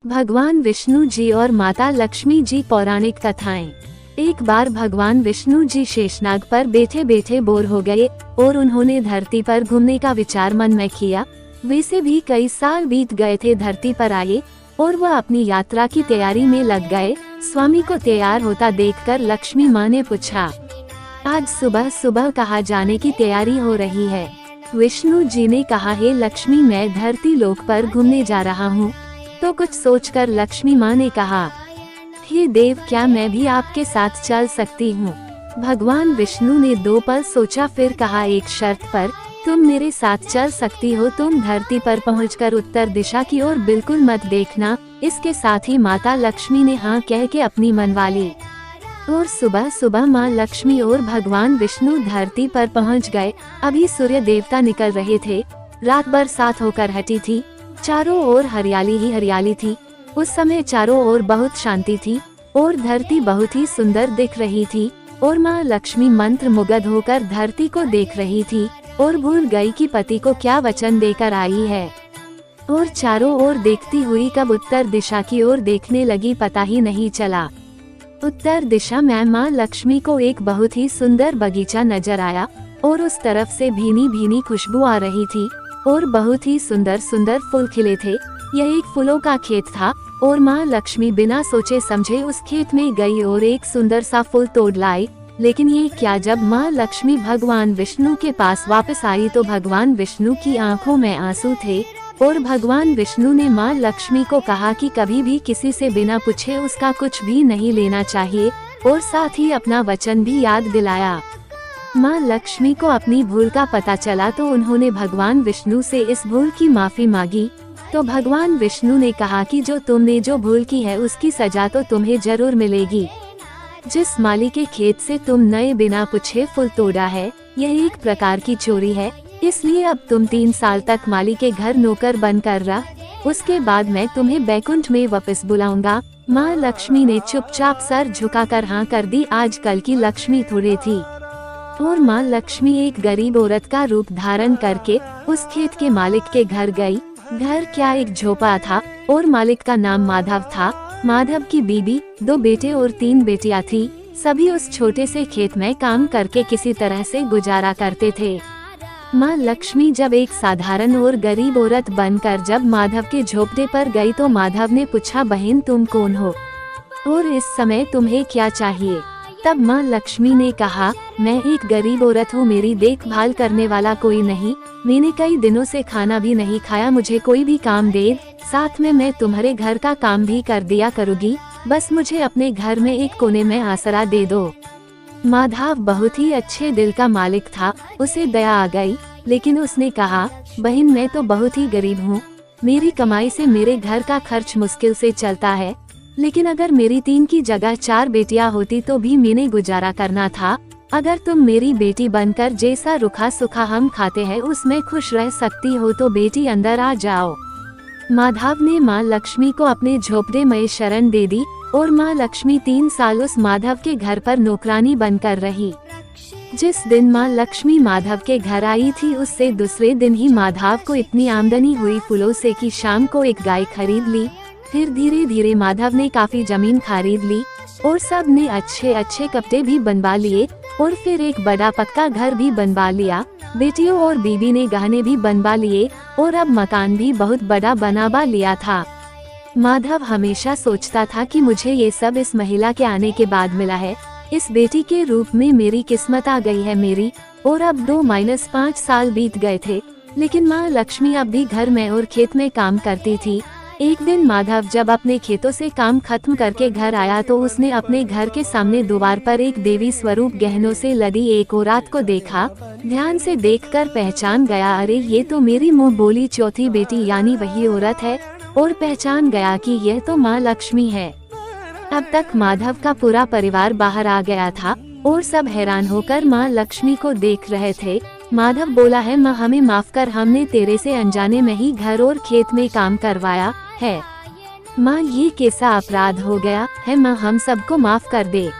भगवान विष्णु जी और माता लक्ष्मी जी पौराणिक कथाएं। एक बार भगवान विष्णु जी शेषनाग पर बैठे बैठे बोर हो गए और उन्होंने धरती पर घूमने का विचार मन में किया। वैसे भी कई साल बीत गए थे धरती पर आए और वह अपनी यात्रा की तैयारी में लग गए। स्वामी को तैयार होता देखकर लक्ष्मी माँ ने पूछा, आज सुबह सुबह कहाँ जाने की तैयारी हो रही है? विष्णु जी ने कहा, हे लक्ष्मी, मैं धरती लोक पर घूमने जा रहा हूँ। तो कुछ सोचकर लक्ष्मी माँ ने कहा, हे देव, क्या मैं भी आपके साथ चल सकती हूँ? भगवान विष्णु ने 2 पल सोचा, फिर कहा, एक शर्त पर। तुम मेरे साथ चल सकती हो। तुम धरती पर पहुंचकर उत्तर दिशा की ओर बिल्कुल मत देखना। इसके साथ ही माता लक्ष्मी ने हाँ कह के अपनी मनवा ली। और सुबह सुबह माँ लक्ष्मी और भगवान विष्णु धरती पर पहुंच गए। अभी सूर्य देवता निकल रहे थे। रात बरसात होकर हटी थी। चारों ओर हरियाली ही हरियाली थी। उस समय चारों ओर बहुत शांति थी और धरती बहुत ही सुंदर दिख रही थी। और माँ लक्ष्मी मंत्र मुग्ध होकर धरती को देख रही थी और भूल गई कि पति को क्या वचन देकर आई है। और चारों ओर देखती हुई कब उत्तर दिशा की ओर देखने लगी, पता ही नहीं चला। उत्तर दिशा में माँ लक्ष्मी को एक बहुत ही सुंदर बगीचा नजर आया और उस तरफ से भीनी भीनी खुशबू आ रही थी और बहुत ही सुंदर सुंदर फूल खिले थे। यह एक फूलों का खेत था और माँ लक्ष्मी बिना सोचे समझे उस खेत में गई और एक सुंदर सा फूल तोड़ लाई। लेकिन ये क्या, जब माँ लक्ष्मी भगवान विष्णु के पास वापस आई तो भगवान विष्णु की आंखों में आंसू थे और भगवान विष्णु ने माँ लक्ष्मी को कहा कि कभी भी किसी से बिना पूछे उसका कुछ भी नहीं लेना चाहिए और साथ ही अपना वचन भी याद दिलाया। माँ लक्ष्मी को अपनी भूल का पता चला तो उन्होंने भगवान विष्णु से इस भूल की माफी मांगी। तो भगवान विष्णु ने कहा कि जो तुमने जो भूल की है उसकी सजा तो तुम्हें जरूर मिलेगी। जिस माली के खेत से तुम नए बिना पूछे फूल तोड़ा है, यह एक प्रकार की चोरी है। इसलिए अब तुम 3 साल तक माली के घर नौकर बनकर रह। उसके बाद मैं तुम्हें बैकुंठ में वापस बुलाऊंगा। माँ लक्ष्मी ने चुपचाप सर झुकाकर हाँ कर दी। आजकल की लक्ष्मी थोड़े थी और माँ लक्ष्मी एक गरीब औरत का रूप धारण करके उस खेत के मालिक के घर गई। घर क्या, एक झोपड़ा था और मालिक का नाम माधव था। माधव की बीबी, 2 बेटे और 3 बेटियां थी। सभी उस छोटे से खेत में काम करके किसी तरह से गुजारा करते थे। माँ लक्ष्मी जब एक साधारण और गरीब औरत बनकर जब माधव के झोपड़े पर गई तो माधव ने पूछा, बहन तुम कौन हो और इस समय तुम्हें क्या चाहिए? तब माँ लक्ष्मी ने कहा, मैं एक गरीब औरत हूँ, मेरी देखभाल करने वाला कोई नहीं। मैंने कई दिनों से खाना भी नहीं खाया, मुझे कोई भी काम दे, साथ में मैं तुम्हारे घर का काम भी कर दिया करूँगी। बस मुझे अपने घर में एक कोने में आसरा दे दो। माधव बहुत ही अच्छे दिल का मालिक था। उसे दया आ गई, लेकिन उसने कहा, बहन मैं तो बहुत ही गरीब हूँ। मेरी कमाई से मेरे घर का खर्च मुश्किल से चलता है। लेकिन अगर मेरी 3 की जगह 4 बेटियां होती तो भी मैंने गुजारा करना था। अगर तुम मेरी बेटी बनकर जैसा रुखा सुखा हम खाते हैं उसमें खुश रह सकती हो तो बेटी अंदर आ जाओ। माधव ने माँ लक्ष्मी को अपने झोपड़े में शरण दे दी और माँ लक्ष्मी 3 साल उस माधव के घर पर नौकरानी बनकर रही। जिस दिन माँ लक्ष्मी माधव के घर आई थी उससे दूसरे दिन ही माधव को इतनी आमदनी हुई फूलों से कि शाम को एक गाय खरीद ली। फिर धीरे धीरे माधव ने काफी जमीन खरीद ली और सब ने अच्छे अच्छे कपड़े भी बनवा लिए और फिर एक बड़ा पक्का घर भी बनवा लिया। बेटियों और बीबी ने गहने भी बनवा लिए और अब मकान भी बहुत बड़ा बनवा लिया था। माधव हमेशा सोचता था कि मुझे ये सब इस महिला के आने के बाद मिला है। इस बेटी के रूप में मेरी किस्मत आ गई है मेरी। और अब 2-5 साल बीत गए थे, लेकिन माँ लक्ष्मी अब भी घर में और खेत में काम करती थी। एक दिन माधव जब अपने खेतों से काम खत्म करके घर आया तो उसने अपने घर के सामने द्वार पर एक देवी स्वरूप गहनों से लदी एक औरत को देखा। ध्यान से देखकर पहचान गया, अरे ये तो मेरी मुँह बोली चौथी बेटी यानी वही औरत है। और पहचान गया कि यह तो माँ लक्ष्मी है। अब तक माधव का पूरा परिवार बाहर आ गया था और सब हैरान होकर माँ लक्ष्मी को देख रहे थे। माधव बोला है, माँ हमें माफ कर, हमने तेरे से अनजाने में ही घर और खेत में काम करवाया है। माँ ये कैसा अपराध हो गया है, माँ हम सबको माफ कर दे।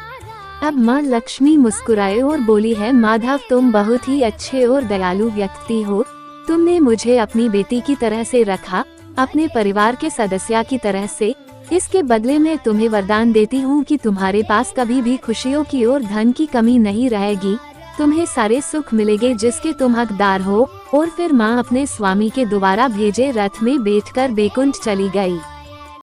अब माँ लक्ष्मी मुस्कुराए और बोली है, माधव तुम बहुत ही अच्छे और दयालु व्यक्ति हो। तुमने मुझे अपनी बेटी की तरह से रखा अपने परिवार के सदस्य की तरह से। इसके बदले में तुम्हें वरदान देती हूँ कि तुम्हारे पास कभी भी खुशियों की और धन की कमी नहीं रहेगी। तुम्हें सारे सुख मिलेंगे जिसके तुम हकदार हो। और फिर माँ अपने स्वामी के दोबारा भेजे रथ में बैठकर बैकुंठ चली गई।